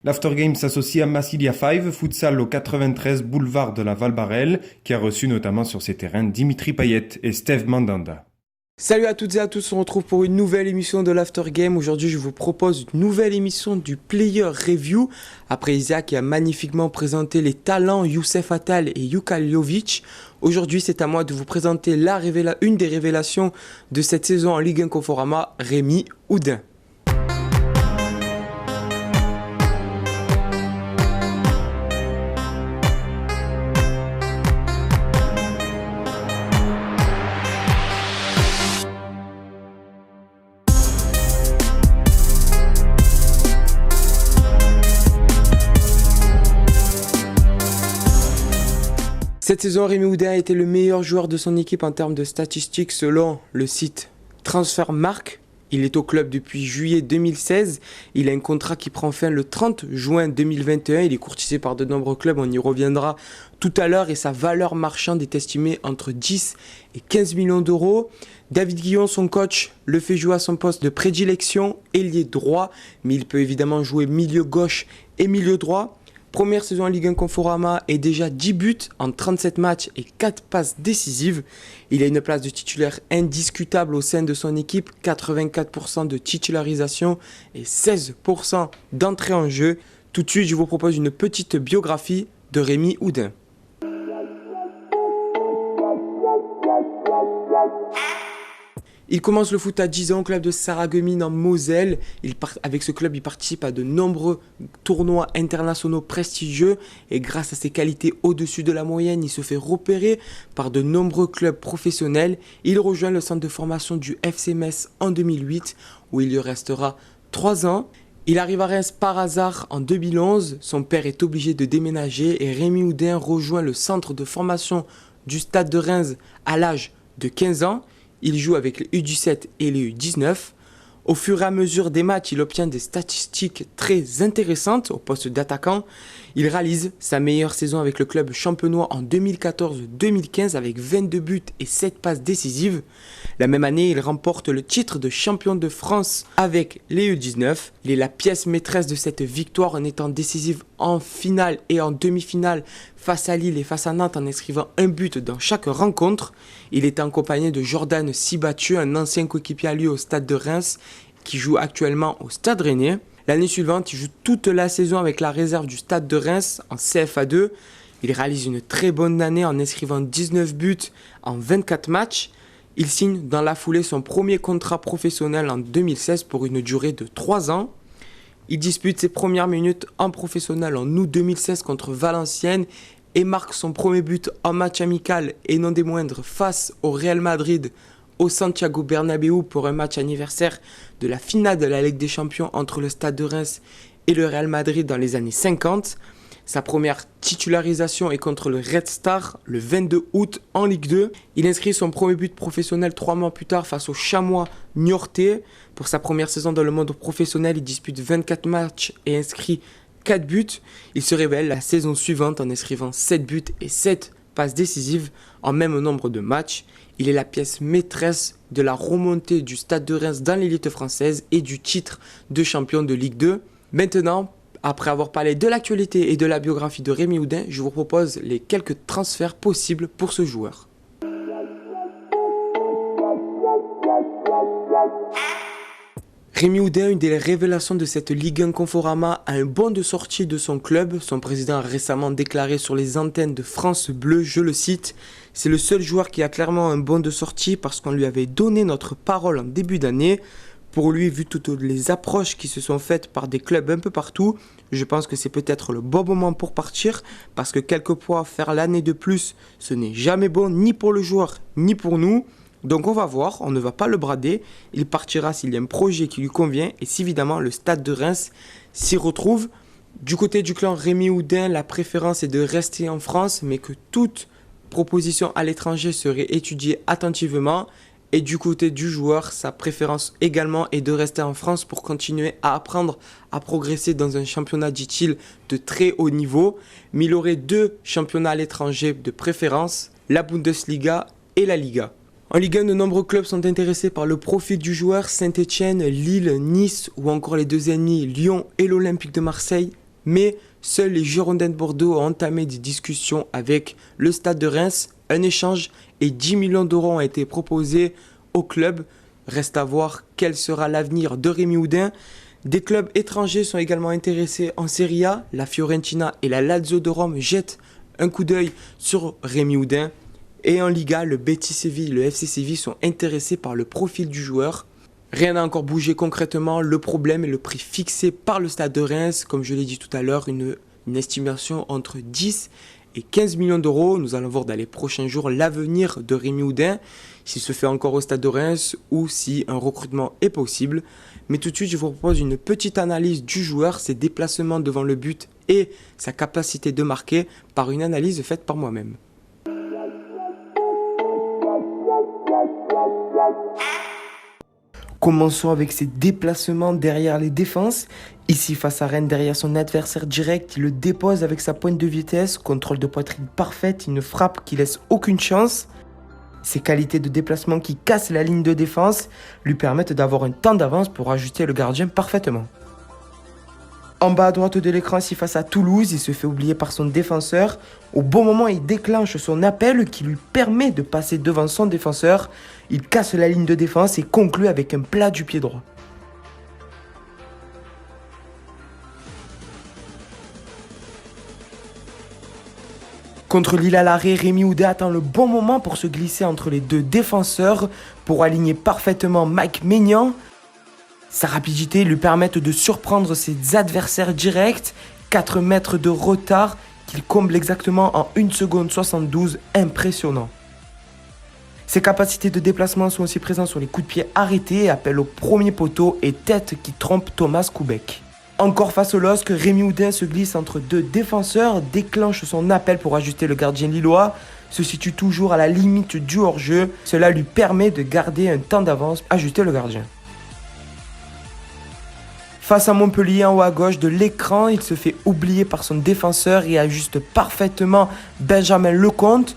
L'Aftergame s'associe à Massilia 5, futsal au 93 boulevard de la Val-Barrel, qui a reçu notamment sur ses terrains Dimitri Payet et Steve Mandanda. Salut à toutes et à tous, on se retrouve pour une nouvelle émission de l'Aftergame. Aujourd'hui, je vous propose une nouvelle émission du Player Review. Après Isaac qui a magnifiquement présenté les talents Youssef Attal et Yuka Jovic, aujourd'hui c'est à moi de vous présenter une des révélations de cette saison en Ligue 1 Conforama, Rémi Oudin. Cette saison, Rémi Oudin a été le meilleur joueur de son équipe en termes de statistiques selon le site Transfermarkt. Il est au club depuis juillet 2016. Il a un contrat qui prend fin le 30 juin 2021. Il est courtisé par de nombreux clubs, on y reviendra tout à l'heure. Et sa valeur marchande est estimée entre 10 et 15 millions d'euros. David Guillon, son coach, le fait jouer à son poste de prédilection, ailier droit. Mais il peut évidemment jouer milieu gauche et milieu droit. Première saison en Ligue 1 Conforama et déjà 10 buts en 37 matchs et 4 passes décisives. Il a une place de titulaire indiscutable au sein de son équipe, 84% de titularisation et 16% d'entrée en jeu. Tout de suite, je vous propose une petite biographie de Rémi Oudin. Il commence le foot à 10 ans au club de Sarreguemines en Moselle. Avec ce club, il participe à de nombreux tournois internationaux prestigieux et grâce à ses qualités au-dessus de la moyenne, il se fait repérer par de nombreux clubs professionnels. Il rejoint le centre de formation du FC Metz en 2008 où il y restera 3 ans. Il arrive à Reims par hasard en 2011. Son père est obligé de déménager et Rémi Oudin rejoint le centre de formation du Stade de Reims à l'âge de 15 ans. Il joue avec les U17 et les U19. Au fur et à mesure des matchs, il obtient des statistiques très intéressantes au poste d'attaquant. Il réalise sa meilleure saison avec le club champenois en 2014-2015 avec 22 buts et 7 passes décisives. La même année, il remporte le titre de champion de France avec les U19. Il est la pièce maîtresse de cette victoire en étant décisif en finale et en demi-finale face à Lille et face à Nantes en inscrivant un but dans chaque rencontre. Il est accompagné de Jordan Sibatu, un ancien coéquipier à lui au Stade de Reims qui joue actuellement au Stade Rennais. L'année suivante, il joue toute la saison avec la réserve du Stade de Reims en CFA2. Il réalise une très bonne année en inscrivant 19 buts en 24 matchs. Il signe dans la foulée son premier contrat professionnel en 2016 pour une durée de 3 ans. Il dispute ses premières minutes en professionnel en août 2016 contre Valenciennes et marque son premier but en match amical et non des moindres face au Real Madrid au Santiago Bernabéu pour un match anniversaire de la finale de la Ligue des Champions entre le Stade de Reims et le Real Madrid dans les années 50. Sa première titularisation est contre le Red Star le 22 août en Ligue 2. Il inscrit son premier but professionnel 3 mois plus tard face au Chamois Niortais. Pour sa première saison dans le monde professionnel, il dispute 24 matchs et inscrit 4 buts. Il se révèle la saison suivante en inscrivant 7 buts et 7 passes décisives en même nombre de matchs. Il est la pièce maîtresse de la remontée du Stade de Reims dans l'élite française et du titre de champion de Ligue 2. Maintenant, après avoir parlé de l'actualité et de la biographie de Rémi Oudin, je vous propose les quelques transferts possibles pour ce joueur. Rémi Oudin, une des révélations de cette Ligue 1 Conforama, a un bon de sortie de son club. Son président a récemment déclaré sur les antennes de France Bleu, je le cite, « C'est le seul joueur qui a clairement un bon de sortie parce qu'on lui avait donné notre parole en début d'année. Pour lui, vu toutes les approches qui se sont faites par des clubs un peu partout, je pense que c'est peut-être le bon moment pour partir parce que quelquefois faire l'année de plus, ce n'est jamais bon ni pour le joueur ni pour nous. Donc on va voir, on ne va pas le brader, il partira s'il y a un projet qui lui convient et si évidemment le Stade de Reims s'y retrouve. Du côté du clan Rémi Oudin, la préférence est de rester en France mais que toute proposition à l'étranger serait étudiée attentivement. Et du côté du joueur, sa préférence également est de rester en France pour continuer à apprendre, à progresser dans un championnat, dit-il, de très haut niveau. Mais il aurait 2 championnats à l'étranger de préférence, la Bundesliga et la Liga. En Ligue 1, de nombreux clubs sont intéressés par le profil du joueur. Saint-Etienne, Lille, Nice ou encore les 2 ennemis Lyon et l'Olympique de Marseille Mais seuls les Girondins de Bordeaux ont entamé des discussions avec le Stade de Reims. Un échange et 10 millions d'euros ont été proposés au club. Reste à voir quel sera l'avenir de Rémi Oudin. Des clubs étrangers sont également intéressés en Serie A. La Fiorentina et la Lazio de Rome jettent un coup d'œil sur Rémi Oudin. Et en Liga, le Betis Séville et le FC Séville sont intéressés par le profil du joueur. Rien n'a encore bougé concrètement. Le problème est le prix fixé par le Stade de Reims. Comme je l'ai dit tout à l'heure, une estimation entre 10 et 15 millions d'euros. Nous allons voir dans les prochains jours l'avenir de Rémi Oudin, s'il se fait encore au Stade de Reims ou si un recrutement est possible. Mais tout de suite, je vous propose une petite analyse du joueur, ses déplacements devant le but et sa capacité de marquer par une analyse faite par moi-même. Commençons avec ses déplacements derrière les défenses. Ici, face à Rennes, derrière son adversaire direct, il le dépose avec sa pointe de vitesse, contrôle de poitrine parfaite, une frappe qui laisse aucune chance. Ses qualités de déplacement qui cassent la ligne de défense lui permettent d'avoir un temps d'avance pour ajuster le gardien parfaitement. En bas à droite de l'écran, ici face à Toulouse, il se fait oublier par son défenseur. Au bon moment, il déclenche son appel qui lui permet de passer devant son défenseur. Il casse la ligne de défense et conclut avec un plat du pied droit. Contre Lille à l'arrêt, Rémi Oudin attend le bon moment pour se glisser entre les deux défenseurs pour aligner parfaitement Mike Maignan. Sa rapidité lui permet de surprendre ses adversaires directs. 4 mètres de retard qu'il comble exactement en 1 seconde 72, impressionnant. Ses capacités de déplacement sont aussi présentes sur les coups de pied arrêtés, appel au premier poteau et tête qui trompe Thomas Koubek. Encore face au LOSC, Rémi Oudin se glisse entre deux défenseurs, déclenche son appel pour ajuster le gardien lillois, se situe toujours à la limite du hors-jeu. Cela lui permet de garder un temps d'avance, ajuster le gardien. Face à Montpellier, en haut à gauche de l'écran, il se fait oublier par son défenseur et ajuste parfaitement Benjamin Lecomte.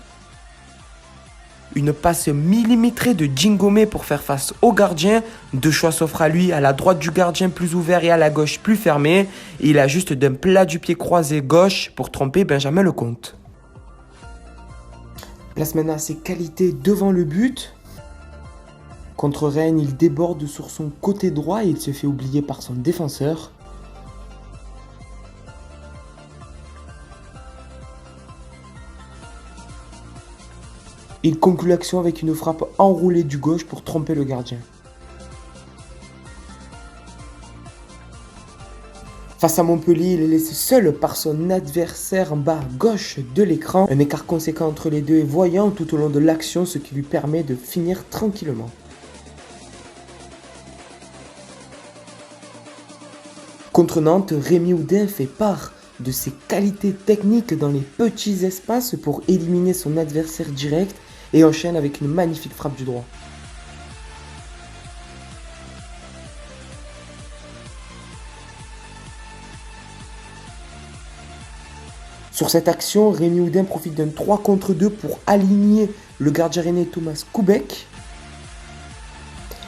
Une passe millimétrée de Djingomé pour faire face au gardien. Deux choix s'offrent à lui, à la droite du gardien plus ouvert et à la gauche plus fermé. Et il ajuste d'un plat du pied croisé gauche pour tromper Benjamin Lecomte. Place maintenant à ses qualités devant le but. Contre Rennes, il déborde sur son côté droit et il se fait oublier par son défenseur. Il conclut l'action avec une frappe enroulée du gauche pour tromper le gardien. Face à Montpellier, il est laissé seul par son adversaire en bas à gauche de l'écran. Un écart conséquent entre les deux est voyant tout au long de l'action, ce qui lui permet de finir tranquillement. Contre Nantes, Rémi Oudin fait part de ses qualités techniques dans les petits espaces pour éliminer son adversaire direct et enchaîne avec une magnifique frappe du droit. Sur cette action, Rémi Oudin profite d'un 3 contre 2 pour aligner le gardien rennais Thomas Koubek.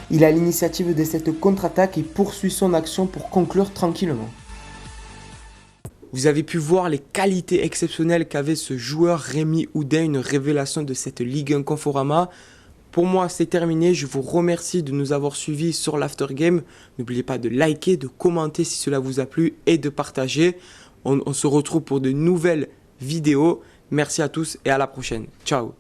Il a l'initiative de cette contre-attaque et poursuit son action pour conclure tranquillement. Vous avez pu voir les qualités exceptionnelles qu'avait ce joueur Rémi Oudin, une révélation de cette Ligue 1 Conforama. Pour moi, c'est terminé. Je vous remercie de nous avoir suivis sur l'Aftergame. N'oubliez pas de liker, de commenter si cela vous a plu et de partager. On se retrouve pour de nouvelles vidéos. Merci à tous et à la prochaine. Ciao.